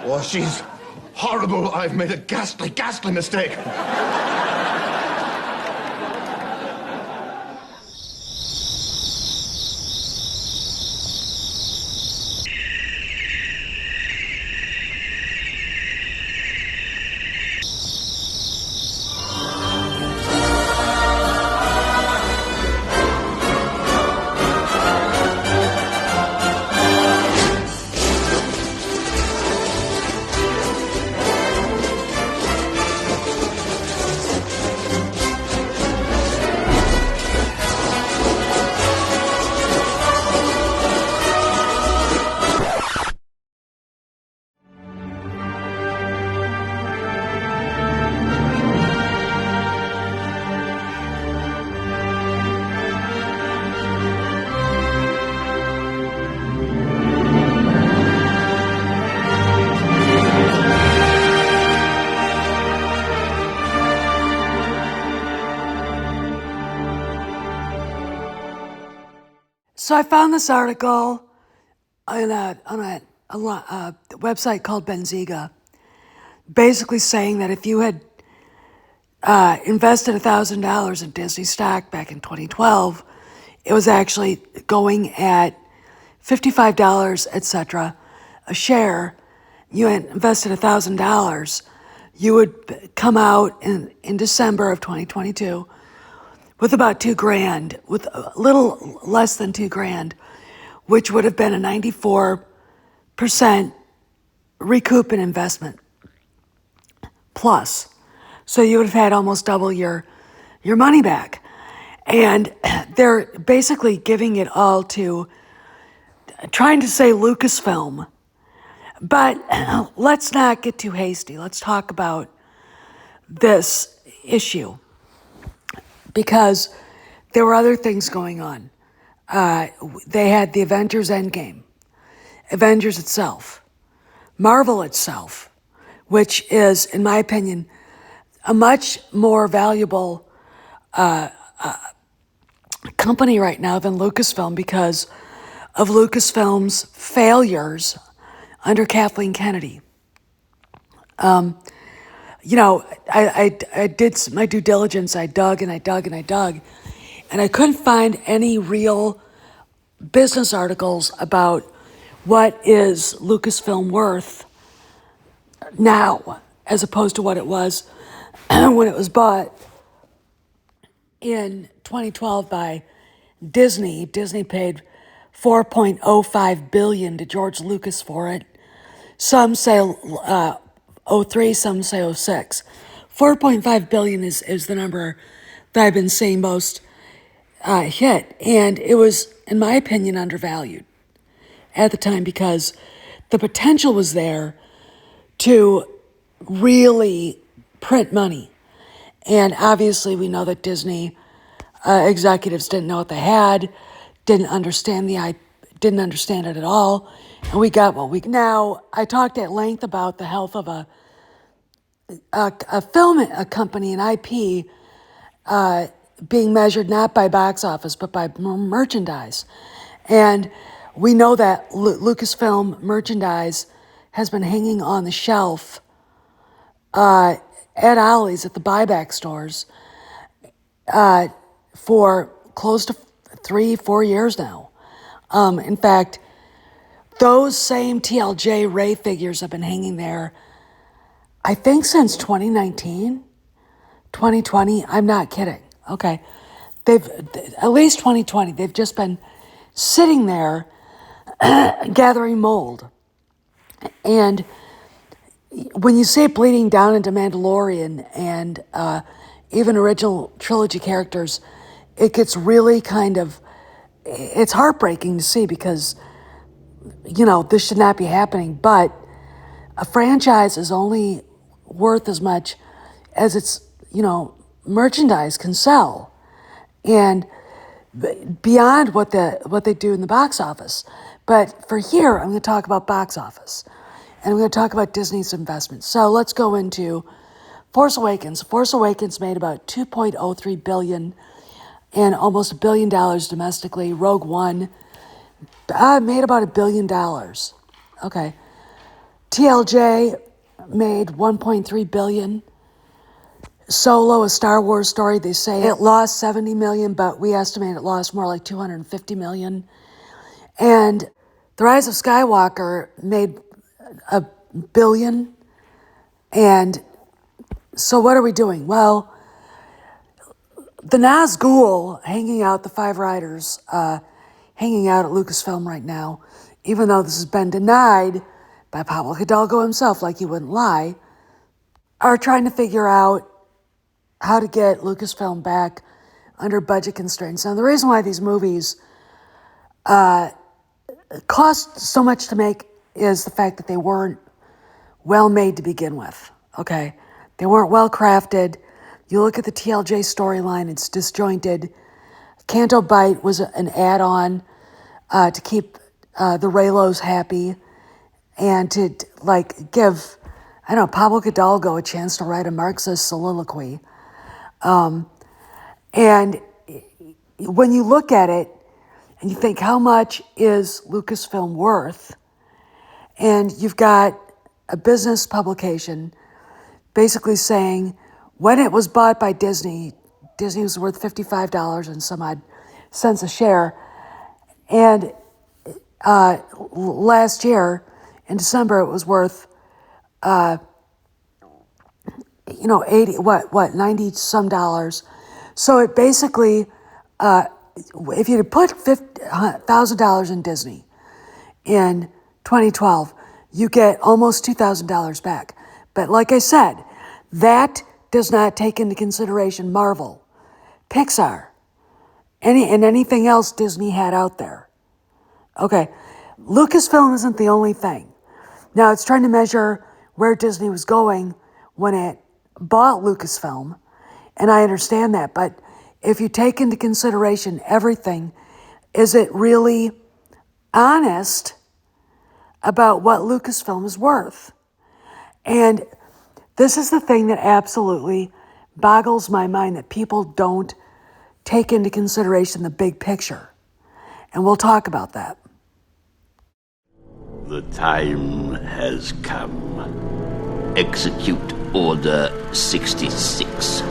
Oh, she's horrible. I've made a ghastly, ghastly mistake. So I found this article on a website called Benziga, basically saying that if you had invested $1,000 in Disney stock back in 2012, it was actually going at $55, etc., a share. You had invested $1,000, you would come out in December of 2022 with about $2,000, with a little less than $2,000, which would have been a 94% recoup in investment plus. So you would have had almost double your money back. And they're basically giving it all to trying to say Lucasfilm. But let's not get too hasty. Let's talk about this issue, because there were other things going on. They had the Avengers Endgame, Avengers itself, Marvel itself, which is, in my opinion, a much more valuable company right now than Lucasfilm because of Lucasfilm's failures under Kathleen Kennedy. I did my due diligence. I dug, and I couldn't find any real business articles about what is Lucasfilm worth now as opposed to what it was when it was bought in 2012 by Disney. Disney paid $4.05 billion to George Lucas for it. Some say 03, some say 06. $4.5 billion is the number that I've been seeing most hit, and it was, in my opinion, undervalued at the time because the potential was there to really print money. And obviously we know that Disney executives didn't know what they had, didn't understand it at all, and we got what we. Now, I talked at length about the health of a film company, an IP, being measured not by box office but by merchandise, and we know that Lucasfilm merchandise has been hanging on the shelf at Ollie's at the buyback stores for close to 3-4 years now. In fact, those same TLJ Ray figures have been hanging there, I think, since 2019, 2020. I'm not kidding. Okay. They've, at least 2020, they've just been sitting there gathering mold. And when you see it bleeding down into Mandalorian and even original trilogy characters, it gets really it's heartbreaking to see because, this should not be happening. But a franchise is only worth as much as its, merchandise can sell. And beyond what they do in the box office. But for here, I'm going to talk about box office. And I'm going to talk about Disney's investment. So let's go into Force Awakens. Force Awakens made about $2.03 billion and almost $1 billion domestically. Rogue One made about $1 billion. Okay. TLJ made 1.3 billion. Solo, a Star Wars story, they say it lost 70 million, but we estimate it lost more like 250 million. And The Rise of Skywalker made a billion. And so what are we doing? Well, the Nazgul hanging out, the five riders, hanging out at Lucasfilm right now, even though this has been denied by Pablo Hidalgo himself, like he wouldn't lie, are trying to figure out how to get Lucasfilm back under budget constraints. Now, the reason why these movies cost so much to make is the fact that they weren't well made to begin with, okay? They weren't well crafted. You look at the TLJ storyline, it's disjointed. Canto Bite was an add-on to keep the Reylos happy and to give, I don't know, Pablo Hidalgo a chance to write a Marxist soliloquy. And when you look at it and you think, how much is Lucasfilm worth? And you've got a business publication basically saying when it was bought by Disney, Disney was worth $55 and some odd cents a share. And last year, in December, it was worth 90 some dollars. So it basically, if you put $1,000 in Disney in 2012, you get almost $2,000 back. But like I said, that does not take into consideration Marvel, Pixar, and anything else Disney had out there. Okay, Lucasfilm isn't the only thing. Now it's trying to measure where Disney was going when it bought Lucasfilm, and I understand that, but if you take into consideration everything, is it really honest about what Lucasfilm is worth? And this is the thing that absolutely boggles my mind, that people don't take into consideration the big picture. And we'll talk about that. The time has come. Execute Order 66.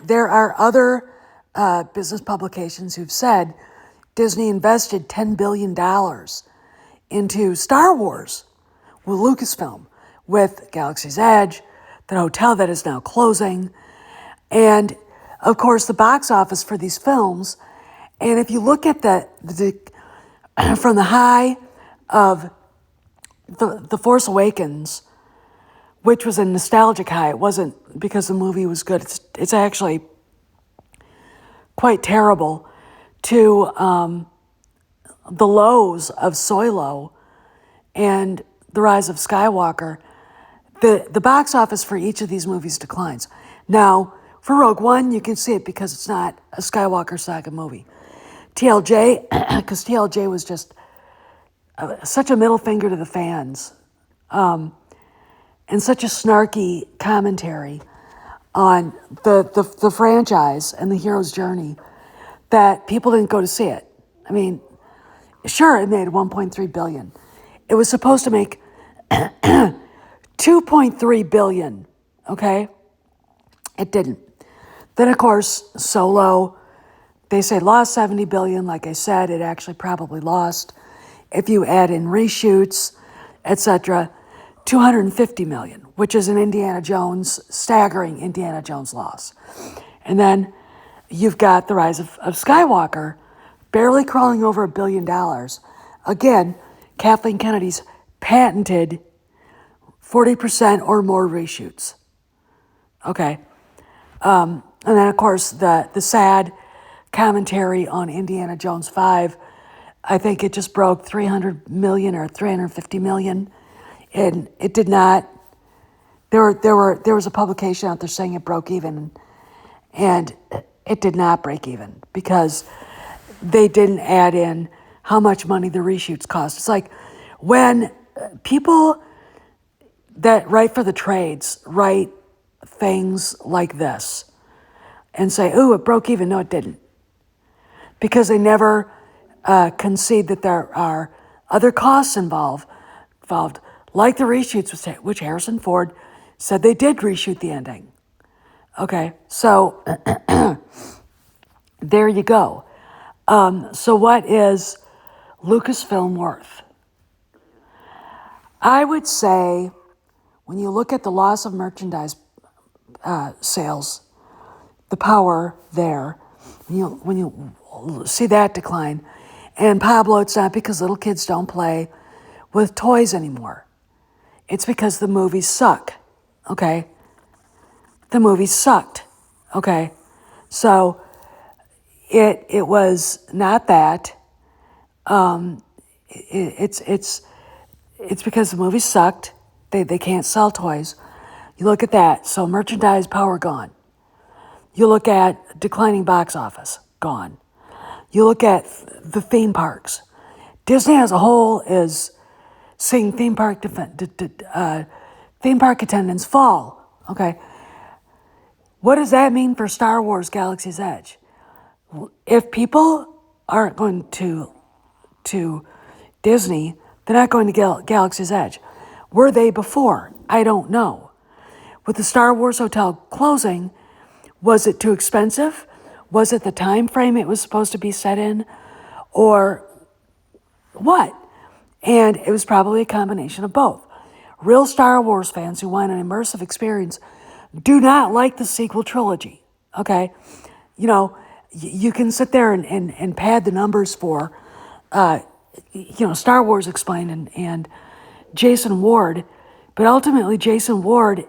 There are other business publications who've said Disney invested $10 billion into Star Wars with Lucasfilm, with Galaxy's Edge, the hotel that is now closing, and of course the box office for these films. And if you look at the from the high of the Force Awakens, which was a nostalgic high, it wasn't because the movie was good, it's actually quite terrible, to the lows of Solo and The Rise of Skywalker, the box office for each of these movies declines. Now, for Rogue One, you can see it because it's not a Skywalker saga movie. TLJ, because TLJ was just such a middle finger to the fans, and such a snarky commentary on the franchise and the hero's journey that people didn't go to see it. I mean, sure, it made $1.3 billion. It was supposed to make $2.3 billion, okay? It didn't. Then, of course, Solo, they say lost $70 billion. Like I said, it actually probably lost, if you add in reshoots, etc., $250 million, which is an staggering Indiana Jones loss. And then you've got The Rise of Skywalker, barely crawling over $1 billion. Again, Kathleen Kennedy's patented 40% or more reshoots. Okay. And then, of course, the sad commentary on Indiana Jones 5, I think it just broke 300 million or 350 million. And it did not, there was a publication out there saying it broke even, and it did not break even because they didn't add in how much money the reshoots cost. It's like when people that write for the trades write things like this and say, ooh, it broke even. No, it didn't. Because they never concede that there are other costs involved, like the reshoots, which Harrison Ford said they did reshoot the ending. Okay, so there you go. So what is Lucasfilm worth? I would say when you look at the loss of merchandise sales, the power there, when you see that decline, and Pablo, it's not because little kids don't play with toys anymore. It's because the movies suck, okay? The movies sucked, okay? So it was not that. It's because the movies sucked. They can't sell toys. You look at that. So merchandise power gone. You look at declining box office gone. You look at the theme parks. Disney as a whole is seeing theme park attendance fall. Okay, what does that mean for Star Wars: Galaxy's Edge? If people aren't going to Disney, they're not going to Galaxy's Edge. Were they before? I don't know. With the Star Wars Hotel closing, was it too expensive? Was it the time frame it was supposed to be set in? Or what? And it was probably a combination of both. Real Star Wars fans who want an immersive experience do not like the sequel trilogy, okay? You know, you can sit there and pad the numbers for, Star Wars Explained and Jason Ward, but ultimately Jason Ward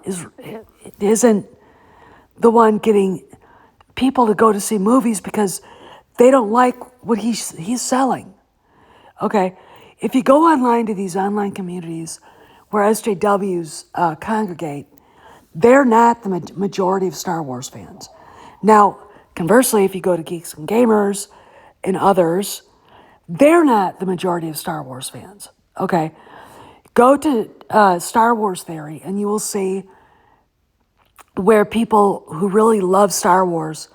isn't the one getting people to go to see movies because they don't like what he's selling. Okay, if you go online to these online communities where SJWs congregate, they're not the majority of Star Wars fans. Now, conversely, if you go to Geeks and Gamers and others, they're not the majority of Star Wars fans. Okay, go to Star Wars Theory and you will see where people who really love Star Wars,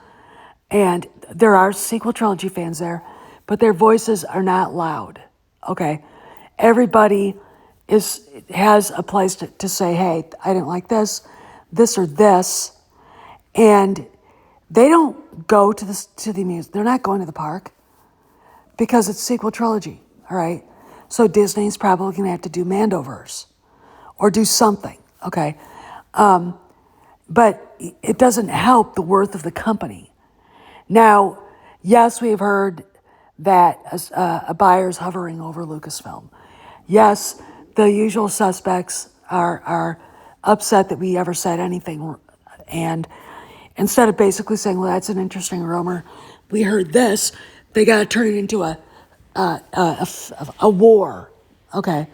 and there are sequel trilogy fans there, but their voices are not loud, okay? Everybody has a place to say, hey, I didn't like this or this, and they don't go to the music. They're not going to the park because it's sequel trilogy, all right? So Disney's probably going to have to do Mandoverse or do something, okay? But it doesn't help the worth of the company. Now, yes, we've heard that a buyer's hovering over Lucasfilm. Yes, the usual suspects are upset that we ever said anything. And instead of basically saying, well, that's an interesting rumor, we heard this, they got to turn it into a war. Okay.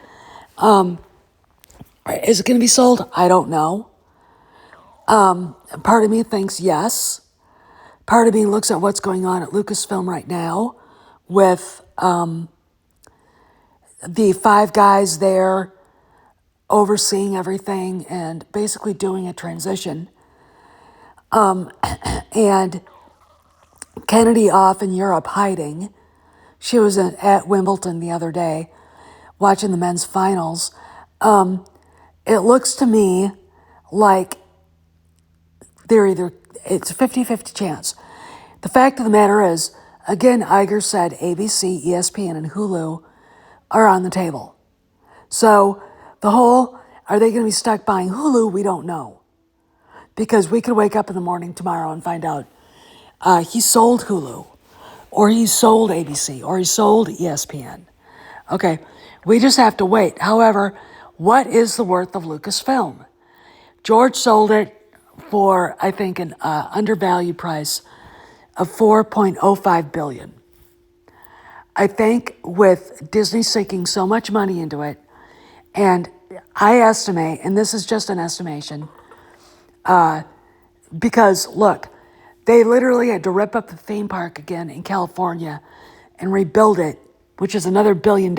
Is it going to be sold? I don't know. Part of me thinks yes. Part of me looks at what's going on at Lucasfilm right now with the five guys there overseeing everything and basically doing a transition. And Kennedy off in Europe hiding. She was at Wimbledon the other day watching the men's finals. It looks to me like it's a 50-50 chance. The fact of the matter is, again, Iger said ABC, ESPN, and Hulu are on the table. So the whole, are they going to be stuck buying Hulu? We don't know. Because we could wake up in the morning tomorrow and find out he sold Hulu, or he sold ABC, or he sold ESPN. Okay, we just have to wait. However, what is the worth of Lucasfilm? George sold it for, I think, an undervalued price of $4.05 billion. I think with Disney sinking so much money into it, and I estimate, and this is just an estimation, because look, they literally had to rip up the theme park again in California and rebuild it, which is another $1 billion,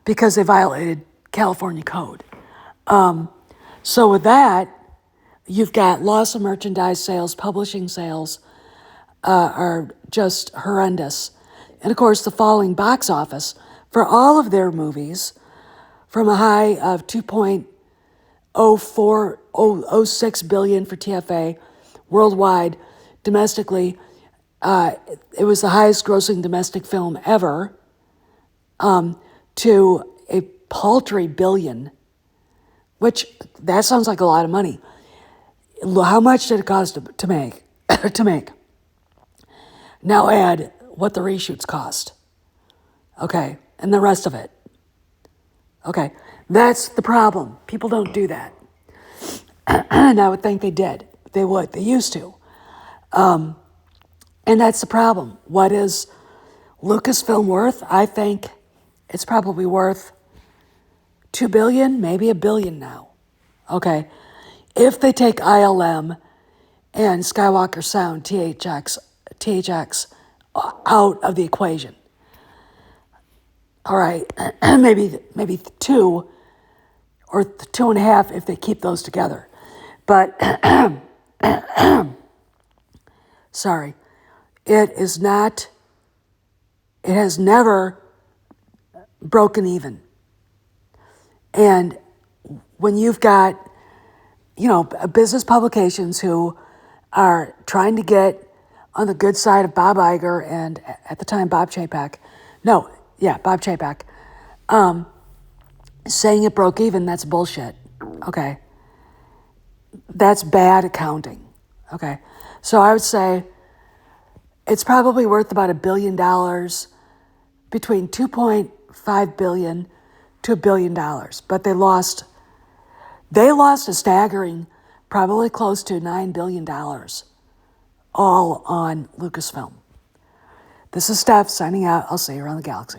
because they violated California code. So with that, you've got loss of merchandise sales, publishing sales are just horrendous. And of course, the falling box office for all of their movies from a high of 2.06 billion for TFA worldwide. Domestically, it was the highest grossing domestic film ever, to a paltry billion, which that sounds like a lot of money. How much did it cost to make? to make? Now add what the reshoots cost. Okay, and the rest of it. Okay, that's the problem. People don't do that. And I would think they did. They would. They used to. And that's the problem. What is Lucasfilm worth? I think it's probably worth $2 billion, maybe $1 billion now. Okay, if they take ILM and Skywalker Sound THX out of the equation. All right, maybe 2 or 2.5 if they keep those together. But sorry, it has never broken even. And when you've got, business publications who are trying to get on the good side of Bob Iger and at the time Bob Chapek, saying it broke even, that's bullshit. Okay. That's bad accounting. Okay. So I would say it's probably worth about $1 billion, between $2.5 billion to $1 billion. But they lost a staggering, probably close to $9 billion, all on Lucasfilm. This is Steph signing out. I'll see you around the galaxy.